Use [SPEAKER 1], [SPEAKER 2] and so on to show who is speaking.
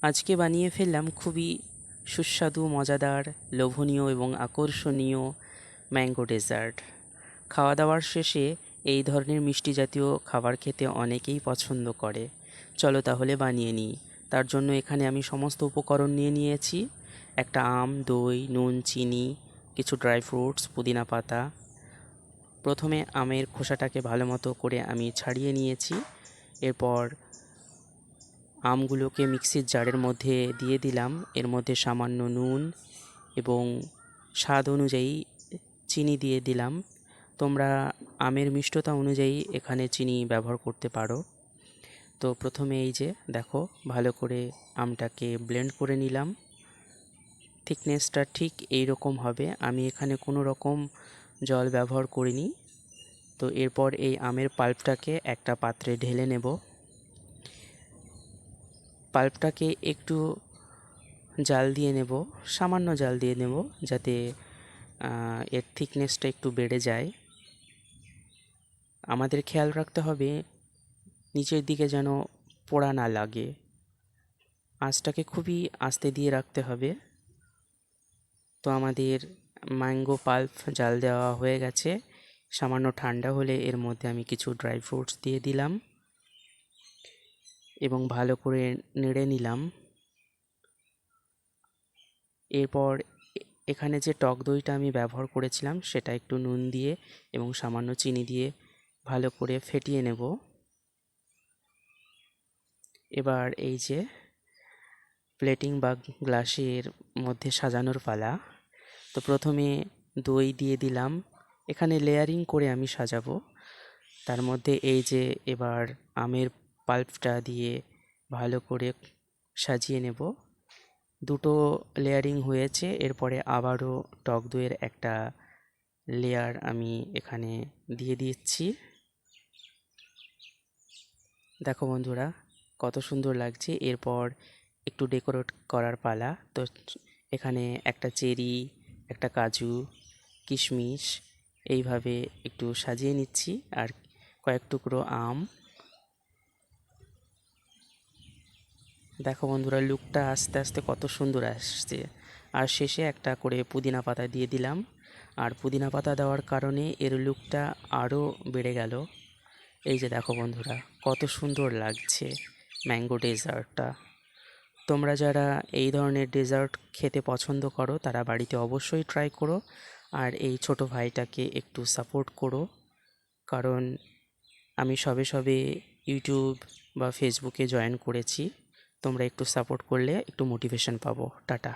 [SPEAKER 1] আজকে বানিয়ে ফেললাম খুবই সুস্বাদু, মজাদার, লোভনীয় এবং আকর্ষণীয় ম্যাঙ্গো ডেজার্ট। খাওয়া দাওয়ার শেষে এই ধরনের মিষ্টি জাতীয় খাবার খেতে অনেকেই পছন্দ করে। চলো তাহলে বানিয়ে নিই। তার জন্য এখানে আমি সমস্ত উপকরণ নিয়ে নিয়েছি। একটা আম, দই, নুন, চিনি, কিছু ড্রাই ফ্রুটস, পুদিনা পাতা। প্রথমে আমের খোসাটাকে ভালো মতো করে আমি ছাড়িয়ে নিয়েছি। এরপর আমগুলোকে মিক্সির জারের মধ্যে দিয়ে দিলাম। এর মধ্যে সামান্য নুন এবং স্বাদ অনুযায়ী চিনি দিয়ে দিলাম। তোমরা আমের মিষ্টতা অনুযায়ী এখানে চিনি ব্যবহার করতে পারো। তো প্রথমে এই যে দেখো, ভালো করে আমটাকে ব্লেন্ড করে নিলাম। থিকনেসটা ঠিক এই রকম হবে। আমি এখানে কোনো রকম জল ব্যবহার করিনি। তো এরপর এই আমের পাল্পটাকে একটা পাত্রে ঢেলে নেব। পাল্পটাকে একটু জাল দিয়ে নেব, সামান্য জাল দিয়ে নেব, যাতে এর থিকনেসটা একটু বেড়ে যায়। আমাদের খেয়াল রাখতে হবে নিচের দিকে যেন পোড়া না লাগে। আঁচটাকে খুবই আস্তে দিয়ে রাখতে হবে। তো আমাদের ম্যাঙ্গো পাল্প জাল দেওয়া হয়ে গেছে। সামান্য ঠান্ডা হলে এর মধ্যে আমি কিছু ড্রাই ফ্রুটস দিয়ে দিলাম এবং ভালো করে নেড়ে নিলাম। এরপর এখানে যে টক দইটা আমি ব্যবহার করেছিলাম সেটা একটু নুন দিয়ে এবং সামান্য চিনি দিয়ে ভালো করে ফেটিয়ে নেব। এবার এই যে প্লেটিং বা গ্লাসের মধ্যে সাজানোর পালা। তো প্রথমে দই দিয়ে দিলাম। এখানে লেয়ারিং করে আমি সাজাবো। তার মধ্যে এই যে এবার আমের পাল্পটা দিয়ে ভালো করে সাজিয়ে নেব। দুটো লেয়ারিং হয়েছে। এরপরে আবারও টক দইয়ের একটা লেয়ার আমি এখানে দিয়ে দিচ্ছি। দেখো বন্ধুরা, কত সুন্দর লাগছে। এরপর একটু ডেকোরেট করার পালা। তো এখানে একটা চেরি, একটা কাজু, কিশমিশ এইভাবে একটু সাজিয়ে নিচ্ছি, আর কয়েক টুকরো আম। দেখো বন্ধুরা, লুকটা আস্তে আস্তে কত সুন্দর আসছে। আর শেষে একটা করে পুদিনা পাতা দিয়ে দিলাম। আর পুদিনা পাতা দেওয়ার কারণে এর লুকটা আরও বেড়ে গেল। এই যে দেখো বন্ধুরা, কত সুন্দর লাগছে ম্যাঙ্গো ডেজার্টটা। তোমরা যারা এই ধরনের ডেজার্ট খেতে পছন্দ করো তারা বাড়িতে অবশ্যই ট্রাই করো। আর এই ছোট ভাইটাকে একটু সাপোর্ট করো, কারণ আমি সবে সবে ইউটিউব বা ফেসবুকে জয়েন করেছি। তোমরা একটু সাপোর্ট করলে একটু মোটিভেশন পাবো। টাটা।